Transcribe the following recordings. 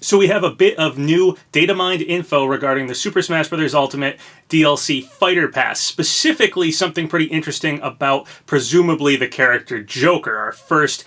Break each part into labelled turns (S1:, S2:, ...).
S1: So we have a bit of new Datamine info regarding the Super Smash Bros. Ultimate DLC Fighter Pass, specifically something pretty interesting about presumably the character Joker, our first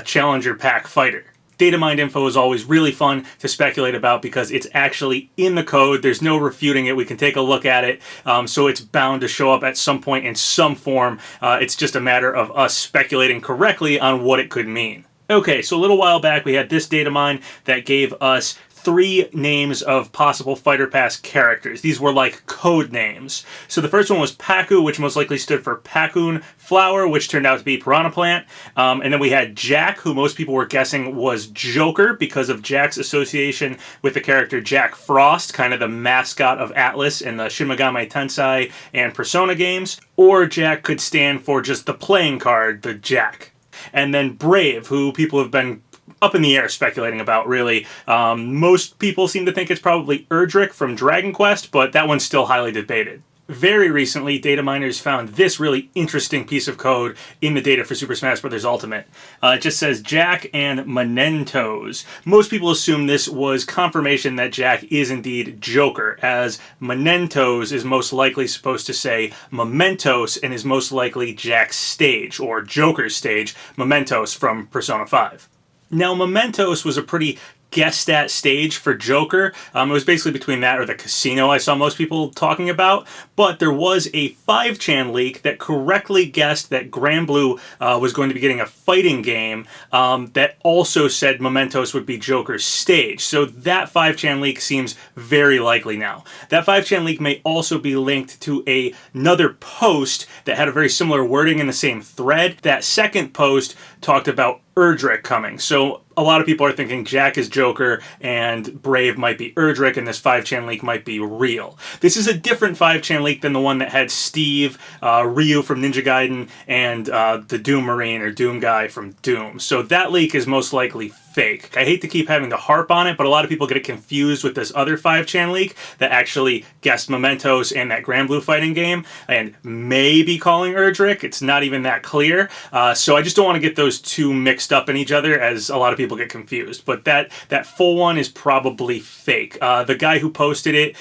S1: Challenger Pack fighter. Datamine info is always really fun to speculate about because it's actually in the code. There's no refuting it. We can take a look at it. So it's bound to show up at some point in some form. It's just a matter of us speculating correctly on what it could mean. Okay, so a little while back we had this datamine that gave us 3 names of possible Fighter Pass characters. These were like code names. So the first one was Paku, which most likely stood for Pacoon Flower, which turned out to be Piranha Plant. And then we had Jack, who most people were guessing was Joker because of Jack's association with the character Jack Frost, kind of the mascot of Atlas in the Shin Megami Tensei and Persona games. Or Jack could stand for just the playing card, the Jack. And then Brave, who people have been up in the air speculating about, really. Most people seem to think it's probably Erdrick from Dragon Quest, but that one's still highly debated. Very recently, data miners found this really interesting piece of code in the data for Super Smash Bros. Ultimate. It just says Jack and Mementos. Most people assume this was confirmation that Jack is indeed Joker, as Mementos is most likely supposed to say Mementos and is most likely Jack's stage, or Joker's stage, Mementos from Persona 5. Now, Mementos was a pretty guessed at stage for Joker. It was basically between that or the casino I saw most people talking about, but there was a 5chan leak that correctly guessed that Granblue was going to be getting a fighting game that also said Mementos would be Joker's stage. So that 5chan leak seems very likely now. That 5chan leak may also be linked to another post that had a very similar wording in the same thread. That second post talked about Erdrick coming. So a lot of people are thinking Jack is Joker and Brave might be Erdrick and this 5chan leak might be real. This is a different 5chan leak than the one that had Steve, Ryu from Ninja Gaiden, and the Doom Marine or Doom guy from Doom. So that leak is most likely fake. I hate to keep having to harp on it, but a lot of people get it confused with this other 5chan leak that actually guessed Mementos and that Granblue fighting game and maybe calling Erdrick. It's not even that clear. So I just don't want to get those two mixed up in each other as a lot of people get confused. But that full one is probably fake. The guy who posted it,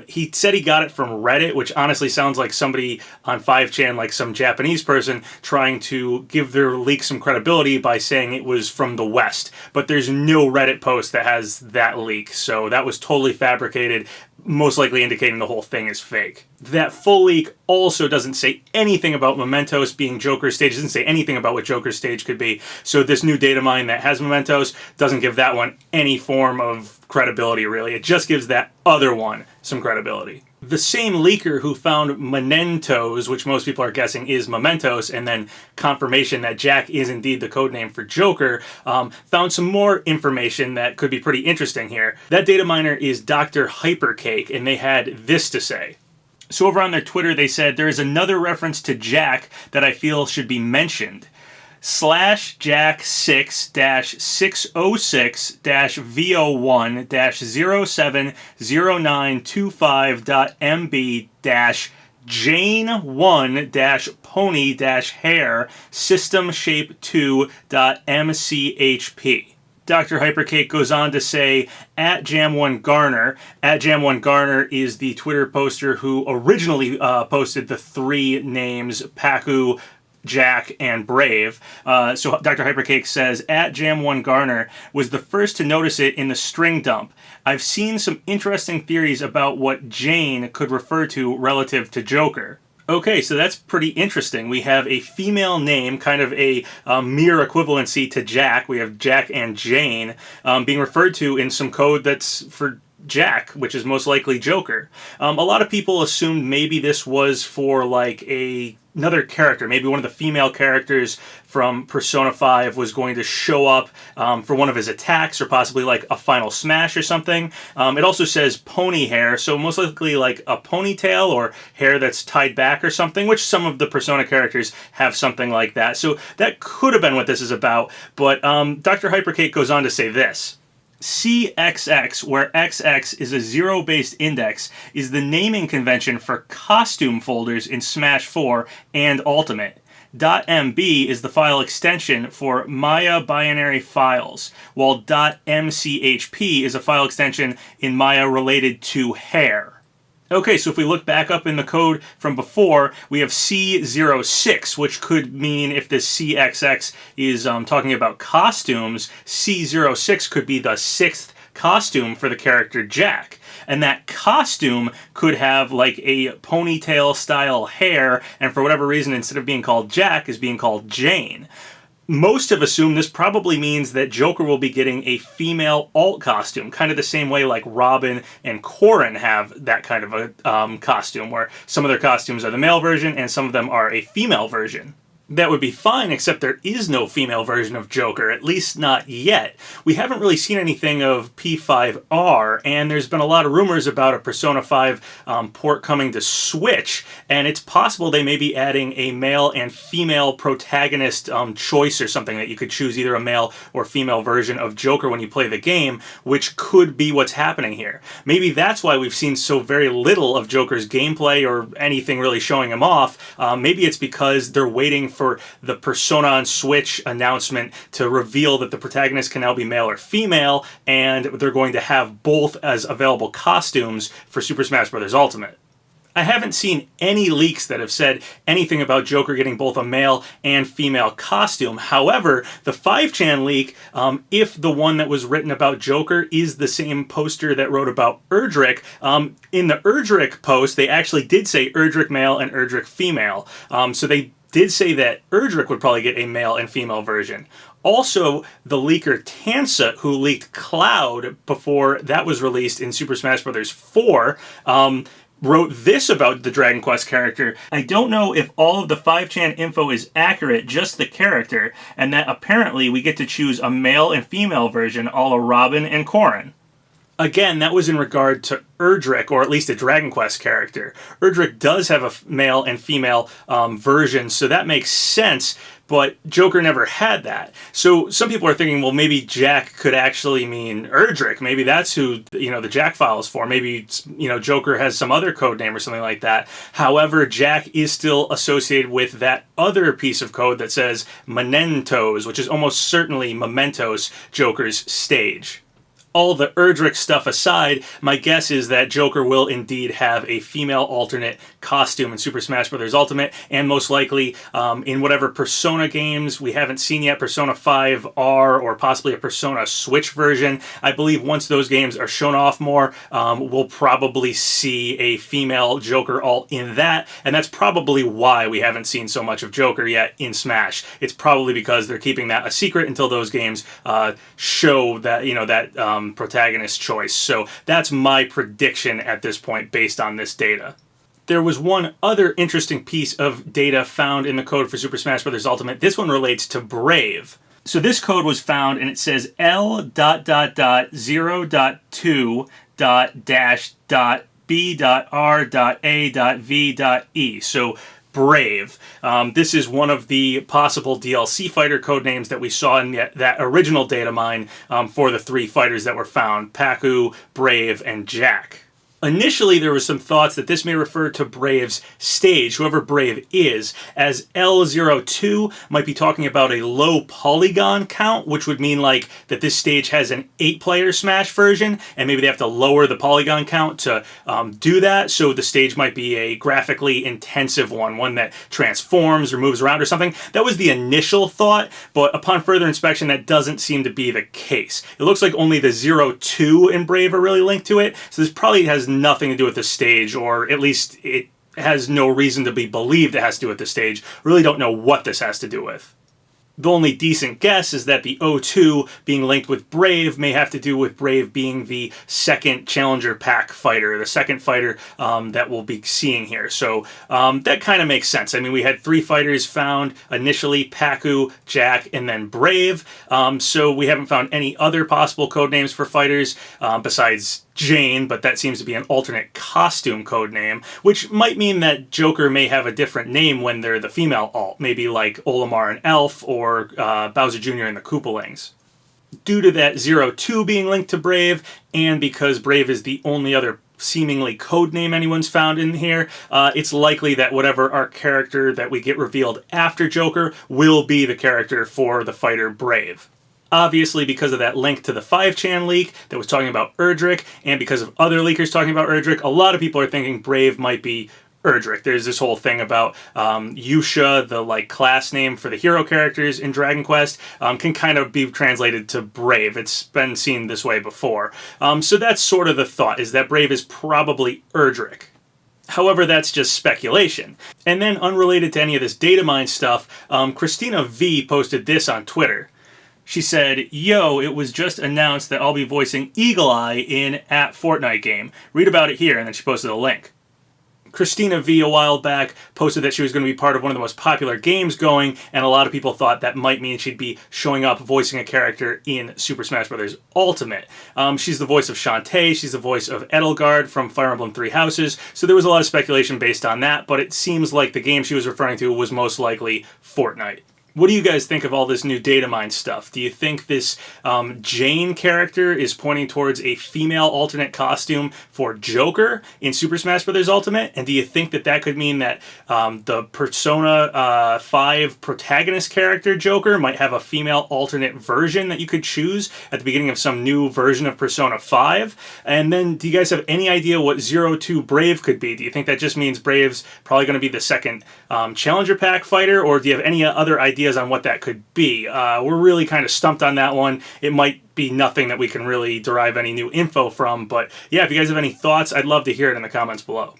S1: he said he got it from Reddit, which honestly sounds like somebody on 5chan, like some Japanese person, trying to give their leak some credibility by saying it was from the West. But there's no Reddit post that has that leak, so that was totally fabricated, most likely indicating the whole thing is fake. That full leak also doesn't say anything about Mementos being Joker's stage, doesn't say anything about what Joker's stage could be, so this new datamine that has Mementos doesn't give that one any form of credibility, really. It just gives that other one some credibility. The same leaker who found Mementos, which most people are guessing is Mementos, and then confirmation that Jack is indeed the codename for Joker, found some more information that could be pretty interesting here. That data miner is Dr. Hypercake, and they had this to say. So over on their Twitter, they said, there is another reference to Jack that I feel should be mentioned. /jack606-VO1-070925-Jane1-Pony-Hair System-Shape2.mchp. Dr. Hypercake goes on to say, at Jam1Garner. At Jam1Garner is the Twitter poster who originally posted the 3 names, Paku, Jack, and Brave. So Dr. Hypercake says, at Jam1Garner was the first to notice it in the string dump. I've seen some interesting theories about what Jane could refer to relative to Joker. Okay, so that's pretty interesting. We have a female name, kind of a mere equivalency to Jack. We have Jack and Jane being referred to in some code that's for Jack, which is most likely Joker. A lot of people assumed maybe this was for like another character. Maybe one of the female characters from Persona 5 was going to show up for one of his attacks, or possibly like a final smash or something. It also says pony hair, so most likely like a ponytail or hair that's tied back or something, which some of the Persona characters have something like that. So that could have been what this is about, but Dr. Hypercake goes on to say this. CXX, where XX is a zero-based index, is the naming convention for costume folders in Smash 4 and Ultimate. .mb is the file extension for Maya binary files, while .mchp is a file extension in Maya related to hair. Okay, so if we look back up in the code from before, we have C06, which could mean if this CXX is talking about costumes, C06 could be the 6th costume for the character Jack. And that costume could have like a ponytail style hair, and for whatever reason, instead of being called Jack, is being called Jane. Most have assumed this probably means that Joker will be getting a female alt costume, kind of the same way like Robin and Corin have that kind of a costume, where some of their costumes are the male version and some of them are a female version. That would be fine, except there is no female version of Joker, at least not yet. We haven't really seen anything of P5R, and there's been a lot of rumors about a Persona 5 port coming to Switch, and it's possible they may be adding a male and female protagonist choice or something, that you could choose either a male or female version of Joker when you play the game, which could be what's happening here. Maybe that's why we've seen so very little of Joker's gameplay or anything really showing him off. Maybe it's because they're waiting for the Persona on Switch announcement to reveal that the protagonist can now be male or female, and they're going to have both as available costumes for Super Smash Bros. Ultimate. I haven't seen any leaks that have said anything about Joker getting both a male and female costume. However, the 5chan leak, if the one that was written about Joker is the same poster that wrote about Erdrick, in the Erdrick post, they actually did say Erdrick male and Erdrick female. So they did say that Erdrick would probably get a male and female version. Also, the leaker Tansa, who leaked Cloud before that was released in Super Smash Bros. 4, wrote this about the Dragon Quest character: I don't know if all of the 5chan info is accurate, just the character, and that apparently we get to choose a male and female version a la Robin and Corin. Again, that was in regard to Erdrick, or at least a Dragon Quest character. Erdrick does have a male and female version, so that makes sense, but Joker never had that. So some people are thinking, well, maybe Jack could actually mean Erdrick. Maybe that's who, the Jack file is for. Maybe, Joker has some other code name or something like that. However, Jack is still associated with that other piece of code that says Mementos, which is almost certainly Mementos, Joker's stage. All the Erdrick stuff aside, my guess is that Joker will indeed have a female alternate costume in Super Smash Bros. Ultimate, and most likely in whatever Persona games we haven't seen yet, Persona 5R or possibly a Persona Switch version. I believe once those games are shown off more, we'll probably see a female Joker alt in that, and that's probably why we haven't seen so much of Joker yet in Smash. It's probably because they're keeping that a secret until those games show that, that protagonist choice. So that's my prediction at this point based on this data. There was one other interesting piece of data found in the code for Super Smash Bros. Ultimate. This one relates to Brave. So this code was found and it says L.2.0.B.R.A.V.E. So Brave. This is one of the possible DLC fighter codenames that we saw in that original Datamine for the 3 fighters that were found: Paku, Brave, and Jack. Initially, there was some thoughts that this may refer to Brave's stage, whoever Brave is, as L02 might be talking about a low polygon count, which would mean like that this stage has an 8-player Smash version, and maybe they have to lower the polygon count to do that, so the stage might be a graphically intensive one that transforms or moves around or something. That was the initial thought, but upon further inspection, that doesn't seem to be the case. It looks like only the 02 in Brave are really linked to it, so this probably has nothing to do with the stage, or at least it has no reason to be believed it has to do with the stage. Really don't know what this has to do with. The only decent guess is that the O2 being linked with Brave may have to do with Brave being the second Challenger Pack fighter, the second fighter that we'll be seeing here. So that kind of makes sense. I mean, we had 3 fighters found initially: Paku, Jack, and then Brave. So we haven't found any other possible codenames for fighters besides Jane, but that seems to be an alternate costume code name, which might mean that Joker may have a different name when they're the female alt, maybe like Olimar and Elf, or Bowser Jr. and the Koopalings. Due to that 02 being linked to Brave, and because Brave is the only other seemingly code name anyone's found in here, it's likely that whatever our character that we get revealed after Joker will be the character for the fighter Brave. Obviously, because of that link to the 5chan leak that was talking about Erdrick, and because of other leakers talking about Erdrick, a lot of people are thinking Brave might be Erdrick. There's this whole thing about Yusha, the class name for the hero characters in Dragon Quest, can kind of be translated to Brave. It's been seen this way before. So that's sort of the thought, is that Brave is probably Erdrick. However, that's just speculation. And then, unrelated to any of this Datamine stuff, Christina V posted this on Twitter. She said, "Yo, it was just announced that I'll be voicing Eagle Eye in @Fortnite game. Read about it here," and then she posted a link. Christina V a while back posted that she was going to be part of one of the most popular games going, and a lot of people thought that might mean she'd be showing up voicing a character in Super Smash Bros. Ultimate. She's the voice of Shantae, she's the voice of Edelgard from Fire Emblem Three Houses, so there was a lot of speculation based on that, but it seems like the game she was referring to was most likely Fortnite. What do you guys think of all this new Datamine stuff? Do you think this Jane character is pointing towards a female alternate costume for Joker in Super Smash Bros. Ultimate? And do you think that that could mean that the Persona 5 protagonist character Joker might have a female alternate version that you could choose at the beginning of some new version of Persona 5? And then do you guys have any idea what 02 Brave could be? Do you think that just means Brave's probably going to be the second Challenger Pack fighter? Or do you have any other ideas on what that could be? We're really kind of stumped on that one. It might be nothing that we can really derive any new info from, but yeah, if you guys have any thoughts, I'd love to hear it in the comments below.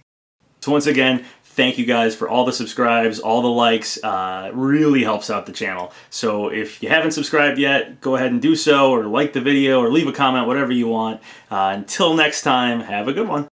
S1: So once again, thank you guys for all the subscribes, all the likes. It really helps out the channel. So if you haven't subscribed yet, go ahead and do so, or like the video, or leave a comment, whatever you want. Until next time, have a good one.